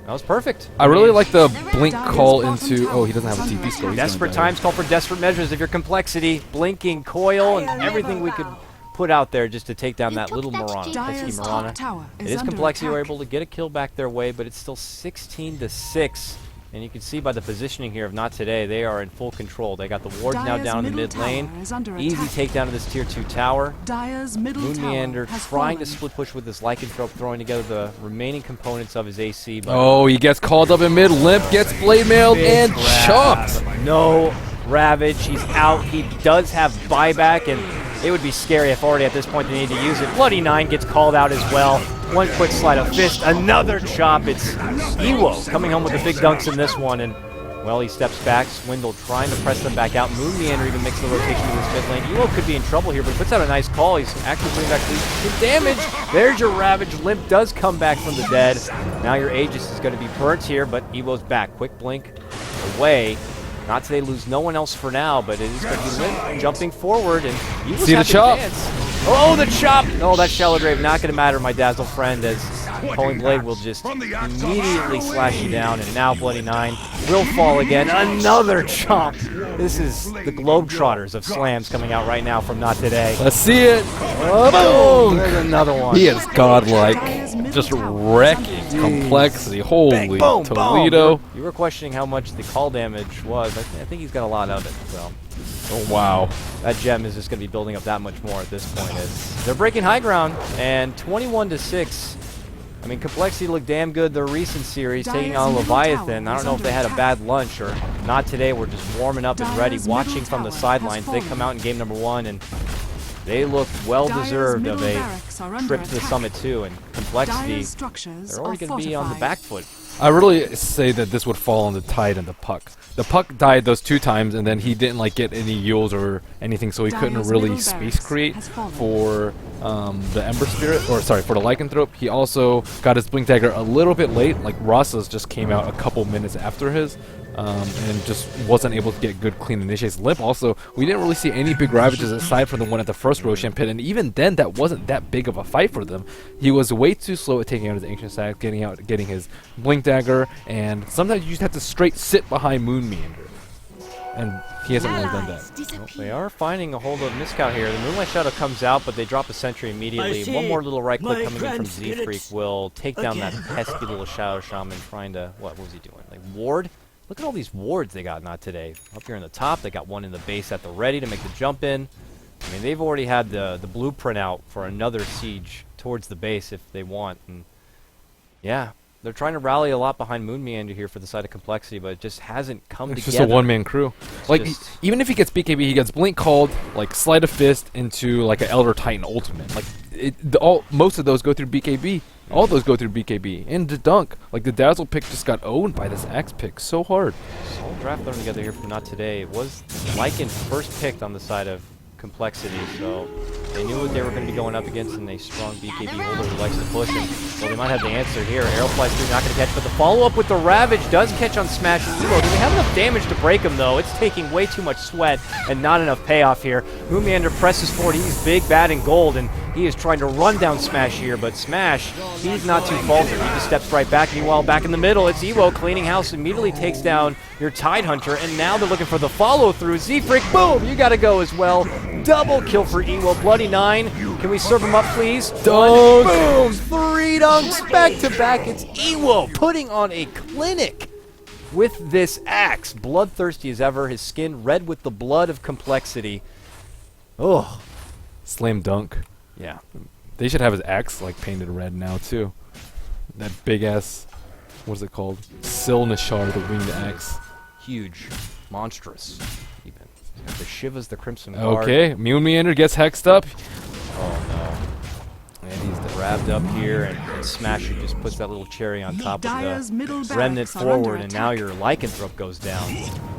That was perfect. I really like the blink call into... Oh, he doesn't have a TP score. He's Desperate gonna die. times call for desperate measures of your Complexity. Blinking coil and everything we could put out there just to take down that little Mirana. Dire's Pesky top Mirana. tower It is is under Complexity. We're attack. able to get a kill back their way, but it's still 16-6 And you can see by the positioning here of Not Today, they are in full control. They got the wards now Dire's down in the middle mid lane. tower is under Easy attack. takedown of this tier 2 tower. Dire's middle Moon tower Meander has trying fallen. to split push with this Lycanthrope, throwing together the remaining components of his AC. But Oh, he gets called up in mid. Limp gets blade mailed big and grab. chopped. No Ravage. He's out. He does have buyback, and it would be scary if already at this point they need to use it. Bloody Nine gets called out as well. One quick slide of fist, another chop. It's Ewo coming home with the big dunks in this one, and well, he steps back. Swindle trying to press them back out. Moon Meander even makes the rotation to this mid lane. Ewo could be in trouble here, but he puts out a nice call. He's actually putting back good damage. There's your Ravage. Limp does come back from the dead. Now your Aegis is going to be burnt here, but Ewo's back. Quick blink away. Not Today lose no one else for now, but it is going to be Limp jumping forward, and Ewo's See the happy to chop. dance. Oh, the chop! No, that Shallow Grave not going to matter, my Dazzle friend, as Culling Blade will just immediately slash you down, and now Bloody Nine will fall again. Another chop! This is the Globetrotters of slams coming out right now from Not Today. Let's see it. Boom! There's another one. He is godlike, just wrecking complexity. Holy Boom, boom. Toledo! You were questioning how much the call damage was. I think he's got a lot of it, so Oh wow! that gem is just going to be building up that much more at this point. As they're breaking high ground, and 21-6. I mean, Complexity looked damn good their recent series, taking on Dire's middle Leviathan. tower I don't is know if they had a under bad lunch or not today. We're just warming up and ready, Dire's watching middle from the tower sidelines. has They fallen. come out in game number 1, and they look well-deserved of Dire's a middle barracks are under trip to the attack. Summit 2. And Complexity, Dire's structures they're are already going to be on the fortified. back foot. I really say that this would fall on the Tide and the Puck. The Puck died those 2 times, and then he didn't like get any yields or anything, so he couldn't Dire's really middle space barracks create has fallen. for the Ember Spirit, or sorry, for the Lycanthrope. He also got his Blink Dagger a little bit late. Like Ross's just came out a couple minutes after his, and just wasn't able to get good clean initiates. Limp also, we didn't really see any big Ravages aside from the one at the first Roshan pit, and even then that wasn't that big of a fight for them. He was way too slow at taking out his Ancient Stack, getting his Blink Dagger, and sometimes you just have to straight sit behind Moon Meander. And he hasn't really done that. Well, they are finding a hold of Miskow here. The Moonlight Shadow comes out, but they drop a sentry immediately. One more little right click coming in from Z-Freak will take down that pesky little Shadow Shaman trying to... What was he doing? Like, ward? Look at all these wards they got Not Today. Up here in the top, they got one in the base at the ready to make the jump in. I mean, they've already had the blueprint out for another siege towards the base if they want. And yeah, they're trying to rally a lot behind Moon Meander here for the side of Complexity, but it just hasn't come It's together. just a one-man crew. Like, just- even if he gets BKB, he gets Blink called, like Sleight of Fist into like an Elder Titan ultimate. Like, most of those go through BKB. All those go through BKB. And the dunk, like the Dazzle pick just got owned by this Axe pick so hard. Whole draft thrown together here from Not Today. It was Lycan first picked on the side of Complexity, so they knew what they were going to be going up against, and a strong BKB holder who likes to push. And well, they might have the answer here. Arrow flies through, not going to catch, but the follow-up with the Ravage does catch on Smash Evo. Do they have enough damage to break him, though? It's taking way too much sweat and not enough payoff here. Moon Meander presses forward. He's big, bad, and gold, and he is trying to run down Smash here, but Smash, he's not too faltered. He just steps right back. Meanwhile, back in the middle, it's Evo cleaning house, immediately takes down your Tide Hunter, and now they're looking for the follow-through. Z-Freak, boom! You gotta go as well. Double kill for Ewo. Bloody Nine. Can we serve him up, please? Dunk! Boom! 3 dunks back-to-back. It's Ewo putting on a clinic with this axe. Bloodthirsty as ever. His skin red with the blood of Complexity. Oh, Slam dunk. yeah. They should have his axe like painted red now too. That big ass, what is it called? Silnashar, the winged axe. Huge. Monstrous, even. The Shivas, the Crimson Guard. Okay, Moon Meander gets hexed up. Oh, no. And he's grabbed up here, and Smasher just puts that little cherry on top Dire's of middle the remnant barracks are under forward, and now attack. your Lycanthrope goes down.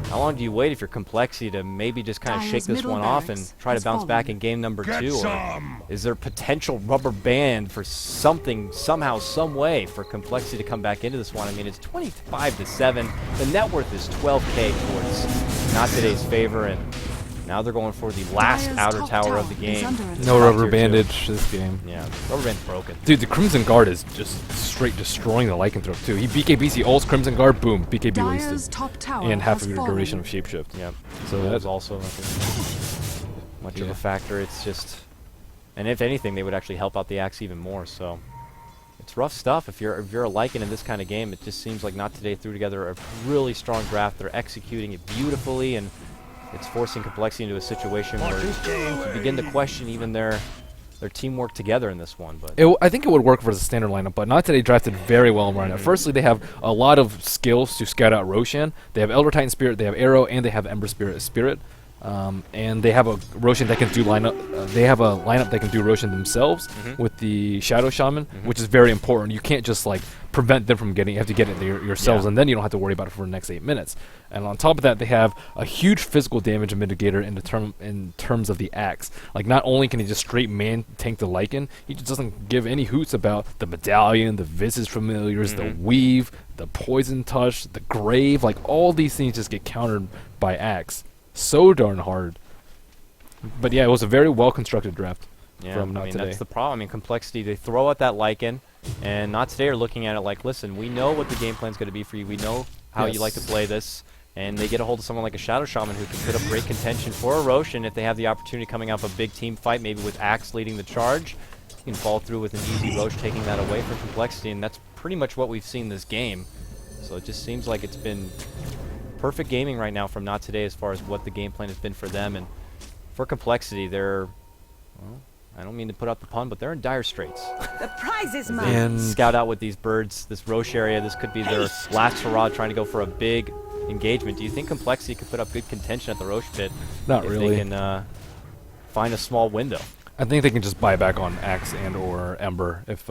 How long do you wait if you're Complexity to maybe just kind of shake Dire's this middle one off and barracks try to has bounce back fallen. in game number 2? Or is there potential rubber band for something, somehow, some way for Complexity to come back into this one? I mean, it's 25-7. The net worth is 12K towards Not Today's favor, and now they're going for the last Dire's outer top tower of the tower is game. under attack. No Top rubber tier two. bandage this game. Yeah, rubber band's broken. Dude, the Crimson Guard is just straight destroying the Lycanthrope too. He BKBs, he ults Crimson Guard, boom, BKB Dire's wasted. top tower And half has of your fallen. duration of shapeshift. Yeah, So so that's that's also I think, much of Yeah. a factor. It's just, and if anything, they would actually help out the axe even more. So it's rough stuff. If you're a Lycan in this kind of game, it just seems like Not Today threw together a really strong draft. They're executing it beautifully, and it's forcing Complexity into a situation where you begin to question even their teamwork together in this one. But I think it would work for the standard lineup, but Not Today drafted very well in lineup. Firstly, they have a lot of skills to scout out Roshan. They have Elder Titan Spirit, they have Arrow, and they have Ember Spirit. And they have a Roshan that can do lineup. They have a lineup that can do Roshan themselves with the Shadow Shaman, which is very important. You can't just like prevent them from getting. You have to get it there yourselves, Yeah. and then you don't have to worry about it for the next 8 minutes. And on top of that, they have a huge physical damage mitigator in terms of the axe. Like not only can he just straight man tank the Lycan, he just doesn't give any hoots about the medallion, the Visage Familiars, the weave, the poison touch, the grave. Like all these things just get countered by axe. So darn hard. But yeah, it was a very well constructed draft from Not Today. That's the problem. I mean, Complexity, they throw out that Lycan, and Not Today are looking at it like, listen, we know what the game plan's going to be for you. We know how you like to play this. And they get a hold of someone like a Shadow Shaman who can put up great contention for a Roshan if they have the opportunity coming up a big team fight, maybe with Axe leading the charge. You can fall through with an easy Rosh taking that away from Complexity, and that's pretty much what we've seen this game. So it just seems like it's been perfect gaming right now from Not Today as far as what the game plan has been for them. And for Complexity, they're, well, I don't mean to put out the pun, but they're in dire straits. The prize is They mine. And scout out with these birds, this Rosh area. This could be their last hurrah trying to go for a big engagement. Do you think Complexity could put up good contention at the Rosh pit Not if really. they can find a small window? I think they can just buy back on Axe and or Ember if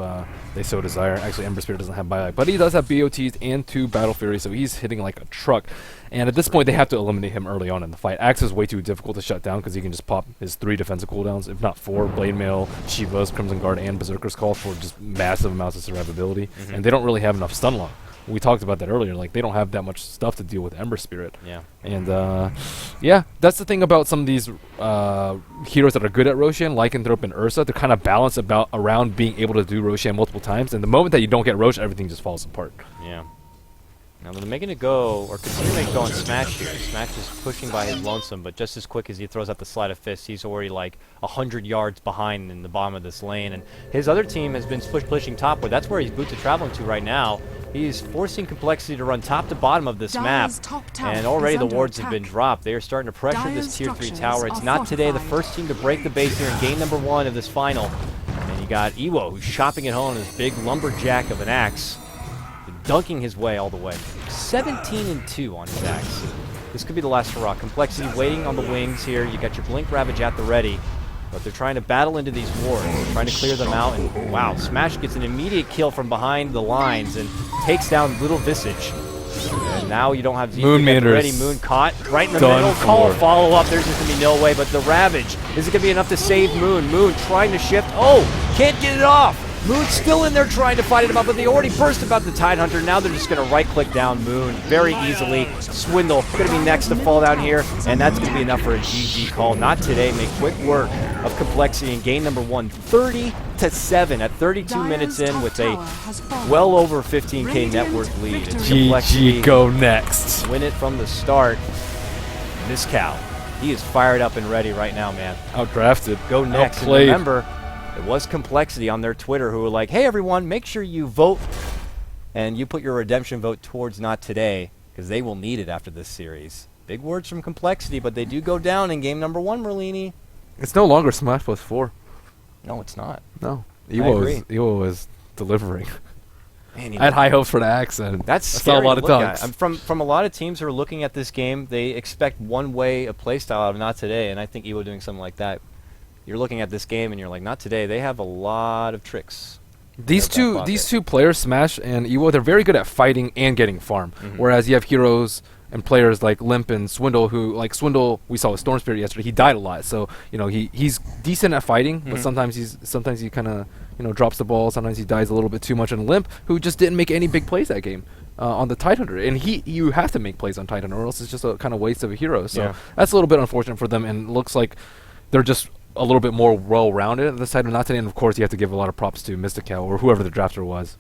they so desire. Actually, Ember Spirit doesn't have buyback, but he does have BOTs and 2 Battle Fury, so he's hitting like a truck. And at this point, they have to eliminate him early on in the fight. Axe is way too difficult to shut down because he can just pop his 3 defensive cooldowns, if not 4, Blade Mail, Shiva's, Crimson Guard, and Berserker's Call for just massive amounts of survivability. And they don't really have enough stun lock. We talked about that earlier. Like, they don't have that much stuff to deal with Ember Spirit. Yeah. And, yeah, that's the thing about some of these heroes that are good at Roshan, Lycanthrope and Ursa. They're kind of balanced around being able to do Roshan multiple times. And the moment that you don't get Roshan, everything just falls apart. Yeah. Now they're making it go, or considering to go on Smash here. Smash is pushing by his Lonesome, but just as quick as he throws out the Sleight of Fist, he's already like 100 yards behind in the bottom of this lane. And his other team has been pushing topward. That's where he's boots are traveling to right now. He's forcing Complexity to run top to bottom of this map. Dire's top tower And already is the under wards have been attack. dropped. They are starting to pressure Dire's this tier 3 structures tower. It's are Not Today the fortified. first team to break the base here in game number 1 of this final. And you got Iwo, who's chopping it home in his big lumberjack of an axe, dunking his way all the way. 17-2 on his axe. This could be the last hurrah. Complexity waiting on the wings here. You got your Blink Ravage at the ready. But they're trying to battle into these wards. They're trying to clear them out. And wow, Smash gets an immediate kill from behind the lines and takes down Little Visage. And now you don't have Z Moon Manders. ready. Moon caught right in the Done middle. Call for. follow up. There's just going to be no way. But the Ravage, is it going to be enough to save Moon? Moon trying to shift. Oh, can't get it off. Moon's still in there trying to fight him up, but they already burst about the Tidehunter. Now they're just going to right-click down Moon very easily. Swindle going to be next to fall down here, and that's going to be enough for a GG call. Not Today make quick work of Complexity in game number 1, 30-7 at 32 minutes in with a well over 15K net worth lead. It's Complexity GG, go next. win it from the start. Mizcal, he is fired up and ready right now, man. Outdrafted. Go next. And Outplayed. remember, it was Complexity on their Twitter who were like, hey, everyone, make sure you vote and you put your redemption vote towards Not Today because they will need it after this series. Big words from Complexity, but they do go down in game number 1, Merlini. It's no longer Smash Plus 4. No, it's not. No. agree. Ewo is delivering. Man, I had high hopes for the Axe, and That's I saw scary a lot to of look at. dunks. From a lot of teams who are looking at this game, they expect one way of play style out of Not Today, and I think Ewo doing something like that. You're looking at this game and you're like, Not Today. They have a lot of tricks. These their back two pocket. players, Smash and Ewo, they're very good at fighting and getting farm. Whereas you have heroes and players like Limp and Swindle, who, like Swindle, we saw with Storm Spirit yesterday. He died a lot, so you know he's decent at fighting, but sometimes he kind of drops the ball. Sometimes he dies a little bit too much. And Limp, who just didn't make any big plays that game on the Tidehunter, and you have to make plays on Tidehunter, or else it's just a kind of waste of a hero. So Yeah. that's a little bit unfortunate for them, and it looks like they're just a little bit more well-rounded at the side of Not Today. And of course, you have to give a lot of props to Mystical or whomever the drafter was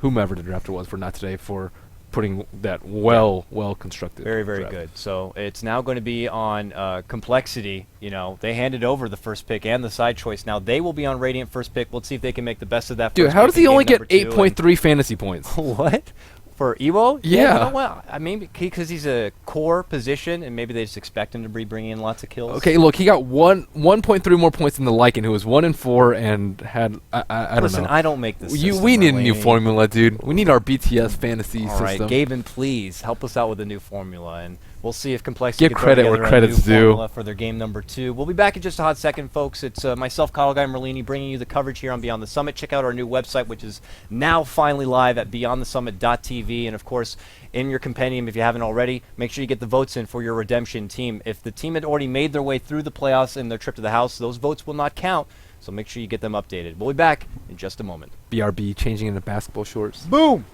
for Not Today for putting that well constructed. Very, very draft. good. So it's now going to be on Complexity. You know, they handed over the first pick and the side choice. Now they will be on Radiant first pick. Let's see if they can make the best of that. Dude, first how pick does in he game only get number 2 and- 8.3 fantasy points? What? For Ewo? Yeah. Well, I mean, because he's a core position, and maybe they just expect him to be bringing in lots of kills. Okay, look, he got 1.3 more points than the Lycan, who was 1-4 and had I don't Listen, know. I don't make this. We need a new formula, dude. We need our BTS fantasy All right, system. Gaben, please help us out with a new formula, and we'll see if Complexity Give can throw credit where together a credit's new due. formula for their game number 2. We'll be back in just a hot second, folks. It's myself, Kyle Guy Merlini, bringing you the coverage here on Beyond the Summit. Check out our new website, which is now finally live at beyondthesummit.tv, and of course, in your compendium, if you haven't already, make sure you get the votes in for your redemption team. If the team had already made their way through the playoffs in their trip to the house, those votes will not count. So make sure you get them updated. We'll be back in just a moment. BRB changing into basketball shorts. Boom!